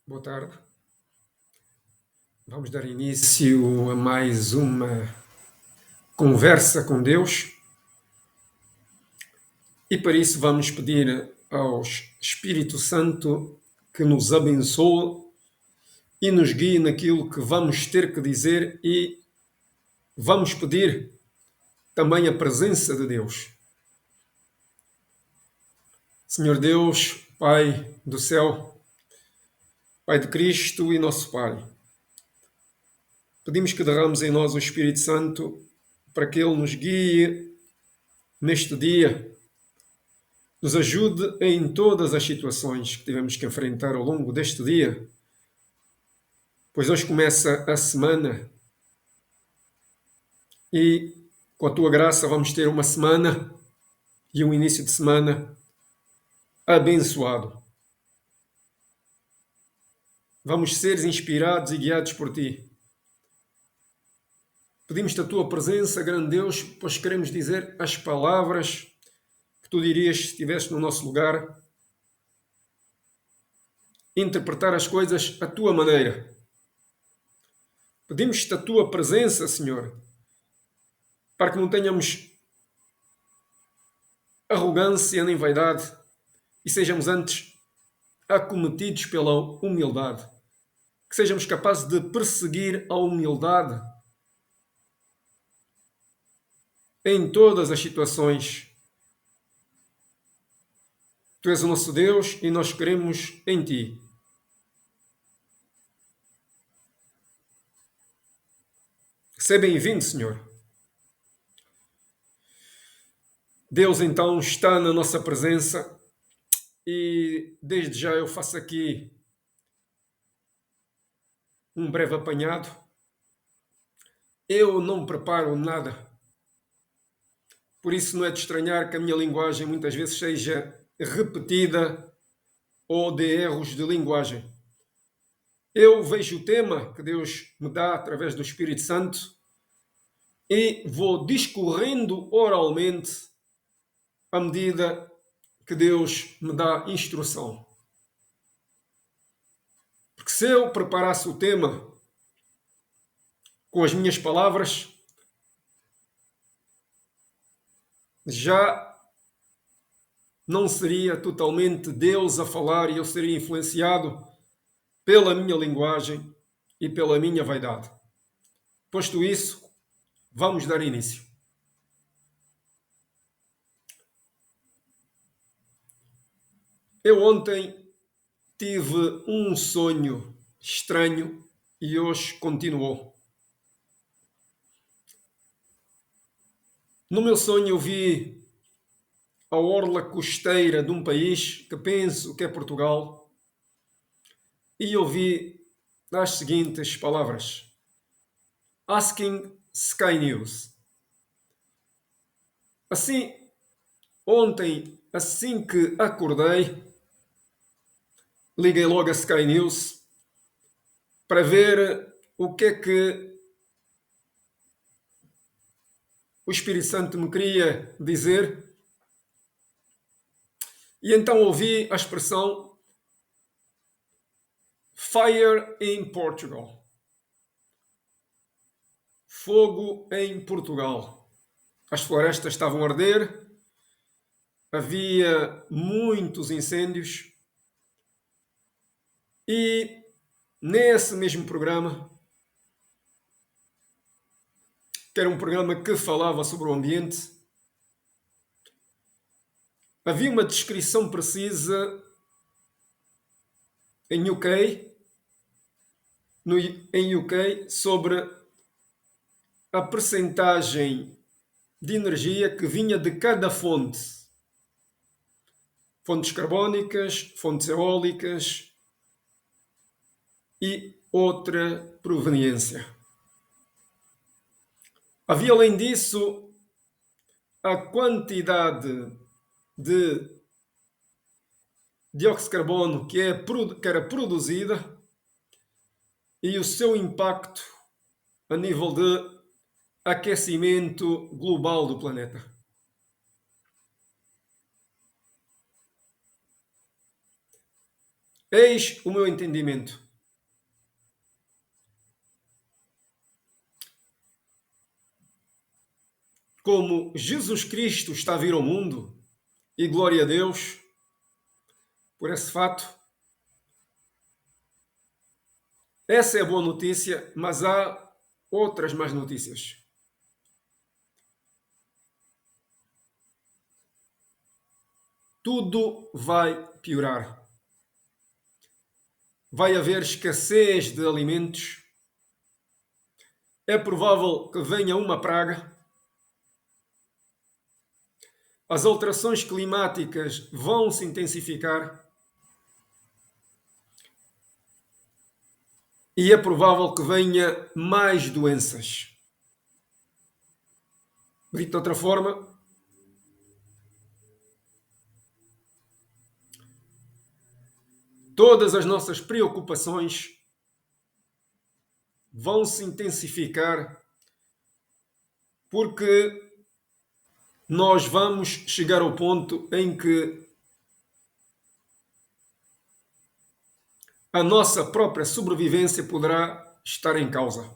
Boa tarde. Vamos dar início a mais uma conversa com Deus e para isso vamos pedir ao Espírito Santo que nos abençoe e nos guie naquilo que vamos ter que dizer e vamos pedir também a presença de Deus. Senhor Deus, Pai do céu, Pai de Cristo e nosso Pai, pedimos que derrames em nós o Espírito Santo para que Ele nos guie neste dia, nos ajude em todas as situações que tivemos que enfrentar ao longo deste dia, pois hoje começa a semana e com a tua graça vamos ter uma semana e um início de semana abençoado. Vamos ser inspirados e guiados por ti. Pedimos-te a tua presença, grande Deus, pois queremos dizer as palavras que tu dirias se estivesse no nosso lugar, interpretar as coisas à tua maneira. Pedimos-te a tua presença, Senhor, para que não tenhamos arrogância nem vaidade e sejamos antes acometidos pela humildade. Que sejamos capazes de perseguir a humildade em todas as situações. Tu és o nosso Deus e nós queremos em ti. Seja bem-vindo, Senhor. Deus então está na nossa presença e desde já eu faço aqui um breve apanhado. Eu não preparo nada, por isso não é de estranhar que a minha linguagem muitas vezes seja repetida ou de erros de linguagem. Eu vejo o tema que Deus me dá através do Espírito Santo e vou discorrendo oralmente à medida que Deus me dá instrução. Porque se eu preparasse o tema com as minhas palavras, já não seria totalmente Deus a falar e eu seria influenciado pela minha linguagem e pela minha vaidade. Posto isso, vamos dar início. Eu ontem tive um sonho estranho e hoje continuou. No meu sonho eu vi a orla costeira de um país que penso que é Portugal e ouvi as seguintes palavras: Asking Sky News. Assim, ontem, assim que acordei, liguei logo a Sky News para ver o que é que o Espírito Santo me queria dizer. E então ouvi a expressão Fire in Portugal. Fogo em Portugal. As florestas estavam a arder, havia muitos incêndios e nesse mesmo programa, que era um programa que falava sobre o ambiente, havia uma descrição precisa em UK, em UK sobre a percentagem de energia que vinha de cada fonte. Fontes carbónicas, fontes eólicas e outra proveniência. Havia, além disso, a quantidade de dióxido de carbono que era produzida e o seu impacto a nível de aquecimento global do planeta. Eis o meu entendimento. Como Jesus Cristo está a vir ao mundo, e glória a Deus por esse fato, essa é a boa notícia, mas há outras más notícias. Tudo vai piorar. Vai haver escassez de alimentos. É provável que venha uma praga. As alterações climáticas vão se intensificar. E é provável que venha mais doenças. Dito de outra forma, todas as nossas preocupações vão se intensificar porque nós vamos chegar ao ponto em que a nossa própria sobrevivência poderá estar em causa.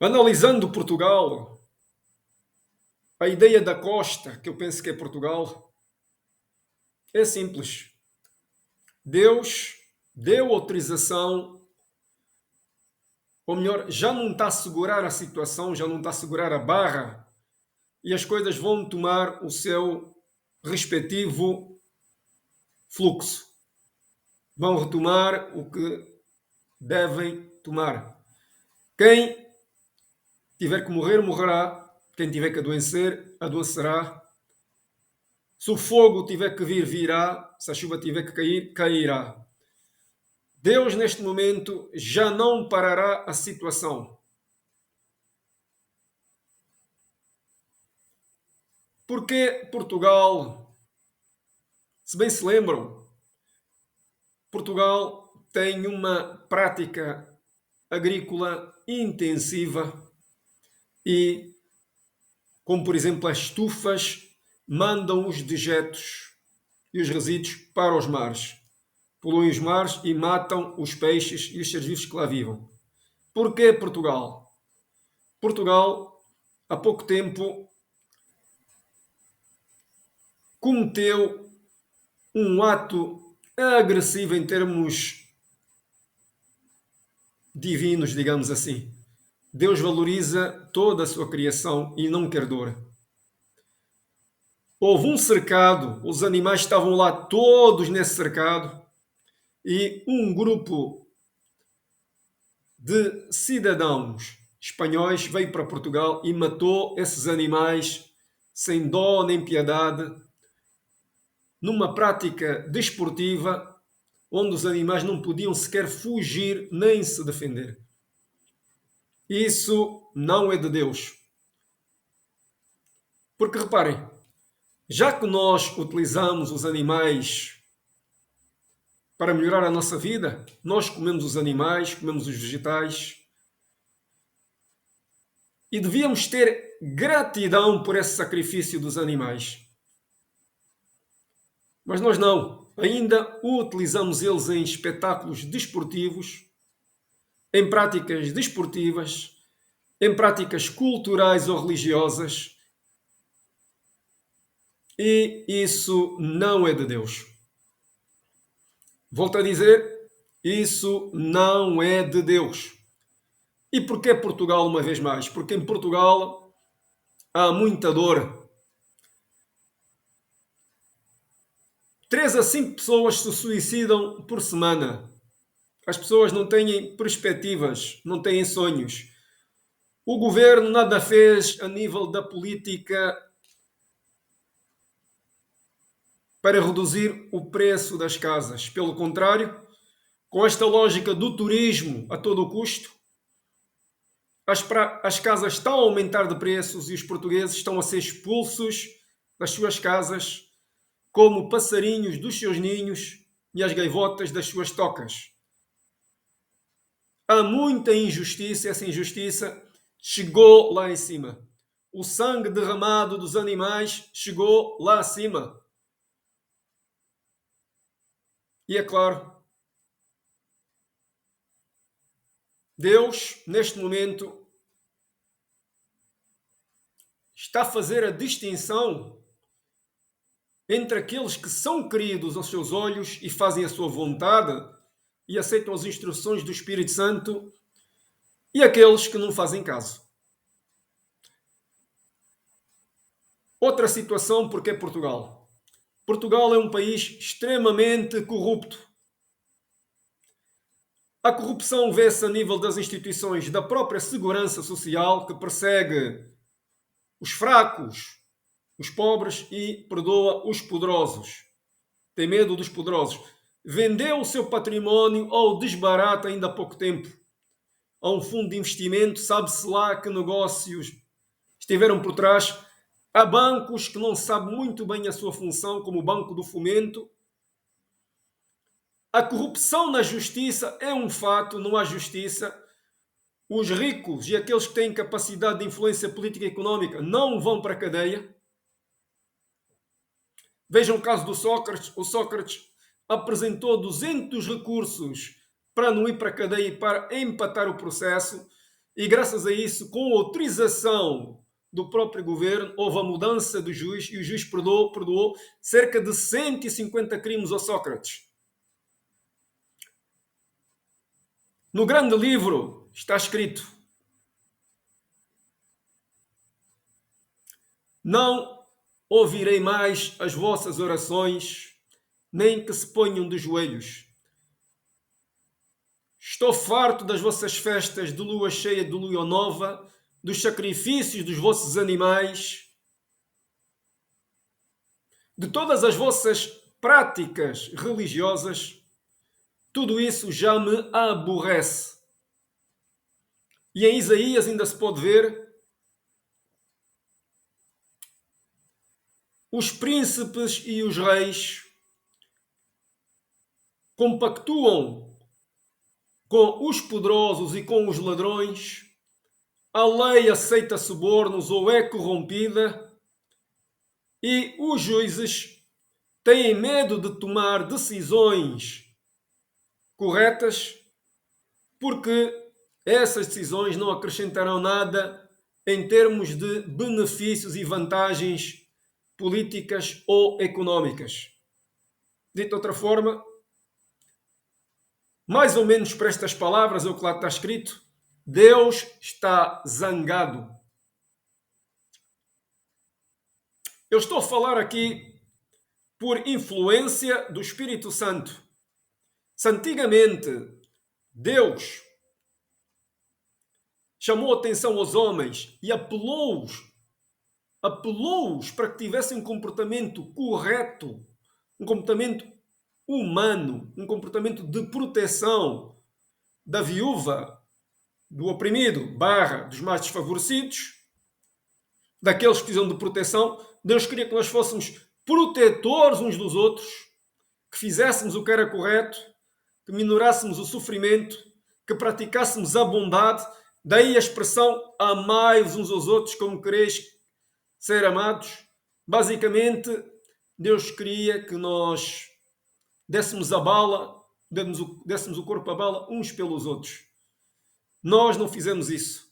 Analisando Portugal, a ideia da costa, que eu penso que é Portugal, é simples. Deus deu autorização, ou melhor, já não está a segurar a situação, já não está a segurar a barra, e as coisas vão tomar o seu respectivo fluxo. Vão retomar o que devem tomar. Quem tiver que morrer, morrerá. Quem tiver que adoecer, adoecerá. Se o fogo tiver que vir, virá. Se a chuva tiver que cair, cairá. Deus, neste momento, já não parará a situação. Porque Portugal, se bem se lembram, Portugal tem uma prática agrícola intensiva e, como por exemplo as estufas, mandam os dejetos e os resíduos para os mares. Poluem os mares e matam os peixes e os seres vivos que lá vivam. Porquê Portugal? Portugal, há pouco tempo, cometeu um ato agressivo em termos divinos, digamos assim. Deus valoriza toda a sua criação e não quer dor. Houve um cercado, os animais estavam lá todos nesse cercado e um grupo de cidadãos espanhóis veio para Portugal e matou esses animais sem dó nem piedade, numa prática desportiva onde os animais não podiam sequer fugir nem se defender. Isso não é de Deus. Porque reparem, já que nós utilizamos os animais para melhorar a nossa vida, nós comemos os animais, comemos os vegetais e devíamos ter gratidão por esse sacrifício dos animais. Mas nós não. Ainda utilizamos eles em espetáculos desportivos, em práticas desportivas, em práticas culturais ou religiosas. E isso não é de Deus. Volto a dizer, isso não é de Deus. E porquê Portugal uma vez mais? Porque em Portugal há muita dor. 3 a 5 pessoas se suicidam por semana. As pessoas não têm perspectivas, não têm sonhos. O governo nada fez a nível da política para reduzir o preço das casas. Pelo contrário, com esta lógica do turismo a todo o custo, as casas estão a aumentar de preços e os portugueses estão a ser expulsos das suas casas como passarinhos dos seus ninhos e as gaivotas das suas tocas. Há muita injustiça, essa injustiça chegou lá em cima. o sangue derramado dos animais chegou lá acima. E é claro, Deus, neste momento, está a fazer a distinção entre aqueles que são queridos aos seus olhos e fazem a sua vontade e aceitam as instruções do Espírito Santo e aqueles que não fazem caso. Outra situação, porque é Portugal. Portugal é um país extremamente corrupto. A corrupção vê-se a nível das instituições da própria segurança social, que persegue os fracos, os pobres e perdoa os poderosos. Tem medo dos poderosos. Vendeu o seu património ao desbarato ainda há pouco tempo a um fundo de investimento, sabe-se lá que negócios estiveram por trás. Há bancos que não sabem muito bem a sua função, como o Banco do Fomento. A corrupção na justiça é um fato, não há justiça. Os ricos e aqueles que têm capacidade de influência política e económica não vão para a cadeia. Vejam o caso do Sócrates. O Sócrates apresentou 200 recursos para não ir para a cadeia e para empatar o processo. E graças a isso, com autorização do próprio governo, houve a mudança do juiz e o juiz perdoou cerca de 150 crimes ao Sócrates. No grande livro está escrito: não ouvirei mais as vossas orações, nem que se ponham de joelhos. Estou farto das vossas festas de lua cheia, de lua nova, dos sacrifícios dos vossos animais, de todas as vossas práticas religiosas. Tudo isso já me aborrece. E em Isaías ainda se pode ver os príncipes e os reis compactuam com os poderosos e com os ladrões, a lei aceita subornos ou é corrompida e os juízes têm medo de tomar decisões corretas porque essas decisões não acrescentarão nada em termos de benefícios e vantagens políticas ou económicas. Dito de outra forma, mais ou menos por estas palavras, é o que lá está escrito: Deus está zangado. Eu estou a falar aqui por influência do Espírito Santo. Se antigamente Deus chamou atenção aos homens e apelou-os para que tivessem um comportamento correto, um comportamento humano, um comportamento de proteção da viúva, do oprimido, dos mais desfavorecidos, daqueles que precisam de proteção. Deus queria que nós fôssemos protetores uns dos outros, que fizéssemos o que era correto, que minorássemos o sofrimento, que praticássemos a bondade. Daí a expressão: amai-vos uns aos outros como quereis ser amados. Basicamente, Deus queria que nós dessemos a bala, dessemos o corpo a bala uns pelos outros. Nós não fizemos isso.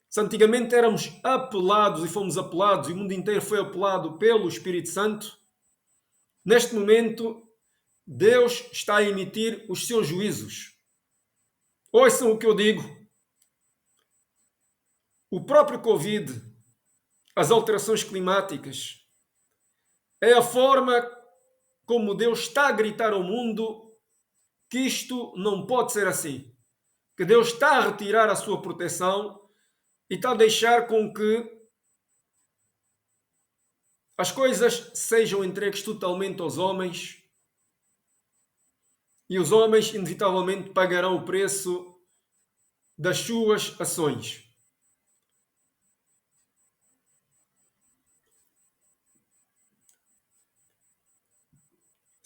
Se antigamente éramos apelados e fomos apelados, e o mundo inteiro foi apelado pelo Espírito Santo, neste momento Deus está a emitir os seus juízos. Ouçam o que eu digo. O próprio Covid, as alterações climáticas, é a forma como Deus está a gritar ao mundo que isto não pode ser assim. Que Deus está a retirar a sua proteção e está a deixar com que as coisas sejam entregues totalmente aos homens e os homens inevitavelmente pagarão o preço das suas ações.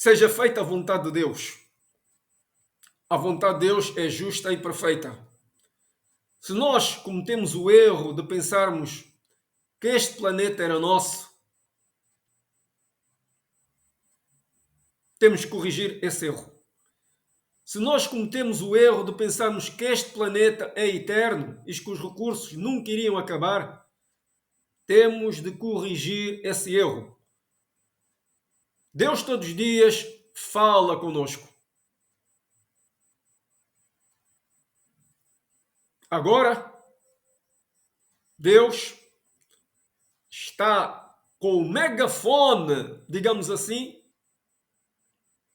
Seja feita a vontade de Deus. A vontade de Deus é justa e perfeita. Se nós cometemos o erro de pensarmos que este planeta era nosso, temos que corrigir esse erro. Se nós cometemos o erro de pensarmos que este planeta é eterno e que os recursos nunca iriam acabar, temos de corrigir esse erro. Deus todos os dias fala conosco. Agora, Deus está com o megafone, digamos assim.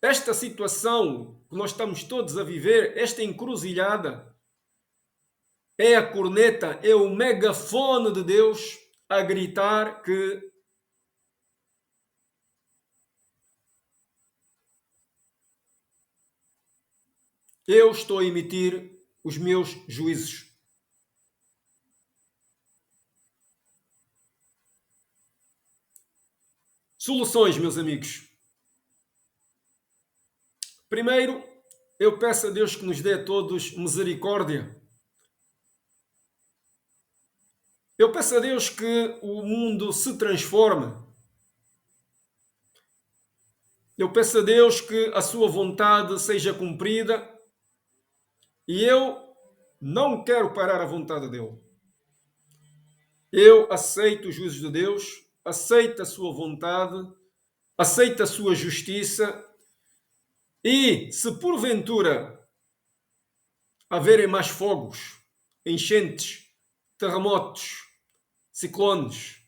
Esta situação que nós estamos todos a viver, esta encruzilhada, é a corneta, é o megafone de Deus a gritar que eu estou a emitir os meus juízos. Soluções, meus amigos. Primeiro, eu peço a Deus que nos dê a todos misericórdia. Eu peço a Deus que o mundo se transforme. Eu peço a Deus que a sua vontade seja cumprida e eu não quero parar a vontade dele. Eu aceito os juízos de Deus, aceito a sua vontade, aceito a sua justiça e, se porventura haverem mais fogos, enchentes, terremotos, ciclones,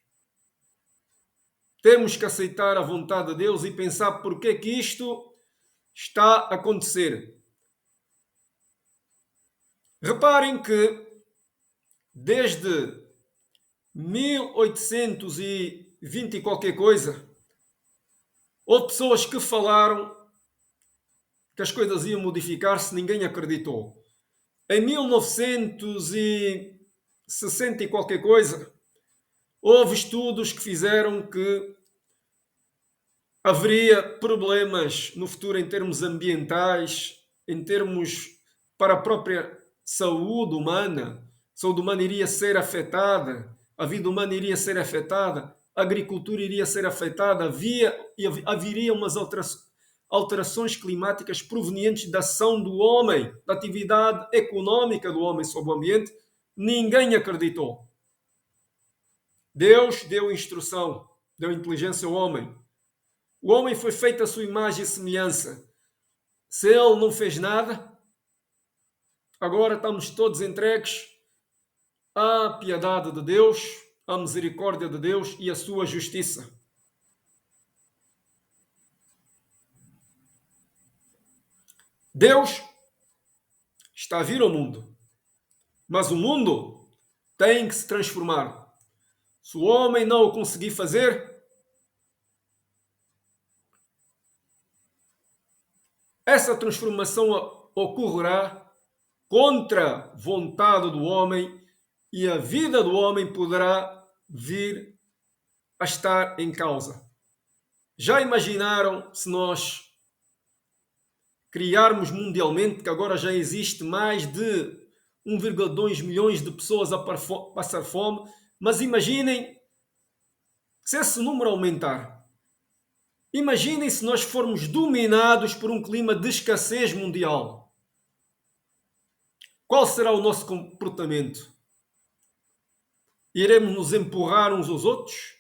temos que aceitar a vontade de Deus e pensar porque é que isto está a acontecer. Reparem que desde 1820 e qualquer coisa, houve pessoas que falaram que as coisas iam modificar-se, ninguém acreditou. Em 1960 e qualquer coisa, houve estudos que fizeram que haveria problemas no futuro em termos ambientais, em termos para a própria saúde humana. A saúde humana iria ser afetada, a vida humana iria ser afetada, a agricultura iria ser afetada, haveria umas alterações climáticas provenientes da ação do homem, da atividade económica do homem sobre o ambiente. Ninguém acreditou. Deus deu instrução, deu inteligência ao homem. O homem foi feito à sua imagem e semelhança. Se ele não fez nada, agora estamos todos entregues à piedade de Deus, à misericórdia de Deus e à sua justiça. Deus está a vir ao mundo, mas o mundo tem que se transformar. Se o homem não o conseguir fazer, essa transformação ocorrerá contra a vontade do homem e a vida do homem poderá vir a estar em causa. Já imaginaram se nós criarmos mundialmente, que agora já existe mais de 1,2 milhões de pessoas a passar fome, mas imaginem se esse número aumentar. Imaginem se nós formos dominados por um clima de escassez mundial. Qual será o nosso comportamento? Iremos nos empurrar uns aos outros?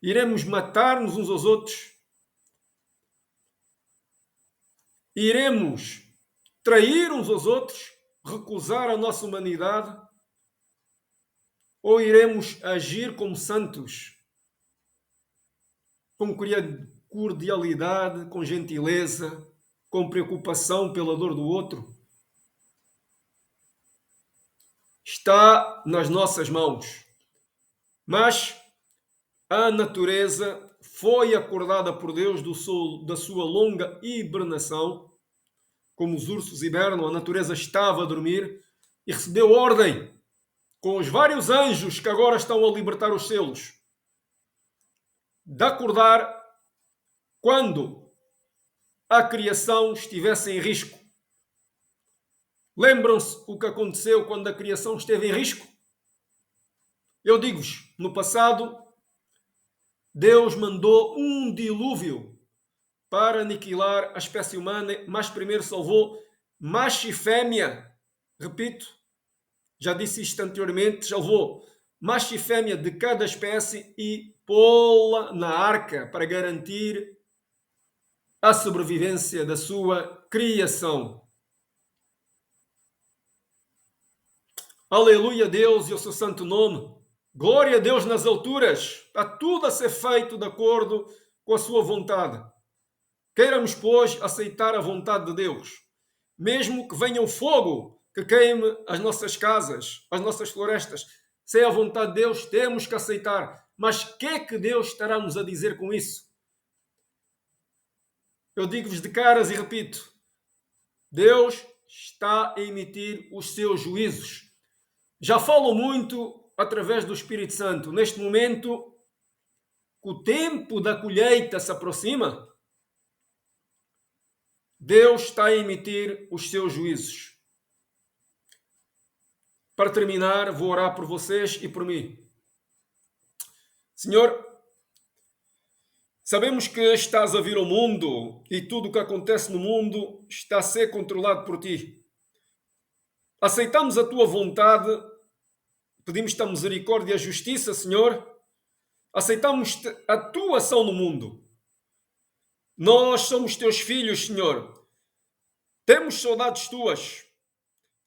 Iremos matar-nos uns aos outros? Iremos trair uns aos outros? Recusar a nossa humanidade? Ou iremos agir como santos? Com cordialidade, com gentileza, com preocupação pela dor do outro? Está nas nossas mãos. Mas a natureza foi acordada por Deus da sua longa hibernação. Como os ursos hibernam, a natureza estava a dormir e recebeu ordem com os vários anjos que agora estão a libertar os selos de acordar quando a criação estivesse em risco. Lembram-se o que aconteceu quando a criação esteve em risco? Eu digo-vos, no passado, Deus mandou um dilúvio para aniquilar a espécie humana, mas primeiro salvou macho e fêmea. Repito, já disse isto anteriormente, salvou macho e fêmea de cada espécie e pô-la na arca para garantir a sobrevivência da sua criação. Aleluia a Deus e o seu santo nome. Glória a Deus nas alturas. Está tudo a ser feito de acordo com a sua vontade. Queiramos, pois, aceitar a vontade de Deus. Mesmo que venha o fogo que queime as nossas casas, as nossas florestas. Se é a vontade de Deus, temos que aceitar. Mas o que é que Deus estará nos a dizer com isso? Eu digo-vos de caras e repito, Deus está a emitir os seus juízos. Já falo muito através do Espírito Santo. Neste momento, que o tempo da colheita se aproxima, Deus está a emitir os seus juízos. Para terminar, vou orar por vocês e por mim. Senhor, sabemos que estás a vir ao mundo e tudo o que acontece no mundo está a ser controlado por ti. Aceitamos a tua vontade, pedimos-te a misericórdia e a justiça, Senhor. Aceitamos a tua ação no mundo. Nós somos teus filhos, Senhor. Temos saudades tuas.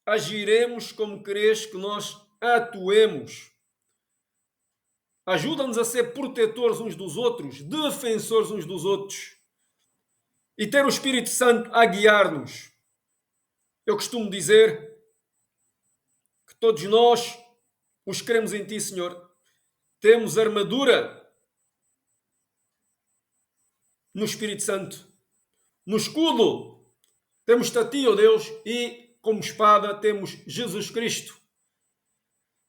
Agiremos como queres que nós atuemos. Ajuda-nos a ser protetores uns dos outros, defensores uns dos outros. E ter o Espírito Santo a guiar-nos. Eu costumo dizer que todos nós, os cremos em ti, Senhor, temos armadura no Espírito Santo. No escudo temos-te a ti, ó Deus, e como espada temos Jesus Cristo.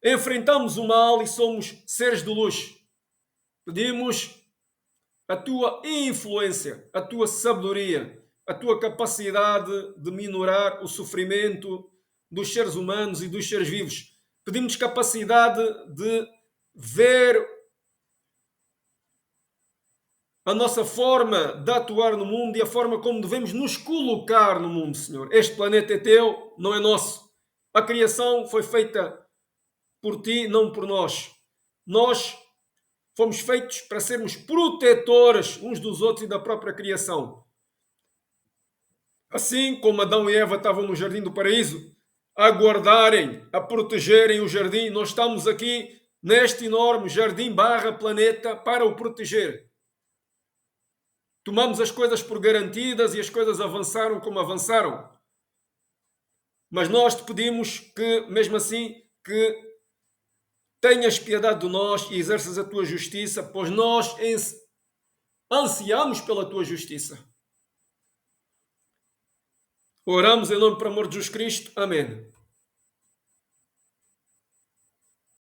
Enfrentamos o mal e somos seres de luz. Pedimos a tua influência, a tua sabedoria, a tua capacidade de minorar o sofrimento dos seres humanos e dos seres vivos. Pedimos capacidade de ver a nossa forma de atuar no mundo e a forma como devemos nos colocar no mundo, Senhor. Este planeta é teu, não é nosso. A criação foi feita por ti, não por nós. Nós fomos feitos para sermos protetores uns dos outros e da própria criação. Assim como Adão e Eva estavam no jardim do paraíso, a guardarem, a protegerem o jardim, nós estamos aqui neste enorme jardim barra planeta para o proteger. Tomamos as coisas por garantidas e as coisas avançaram como avançaram. Mas nós te pedimos que, mesmo assim, que tenhas piedade de nós e exerças a tua justiça, pois nós ansiamos pela tua justiça. Oramos em nome do amor de Jesus Cristo. Amém.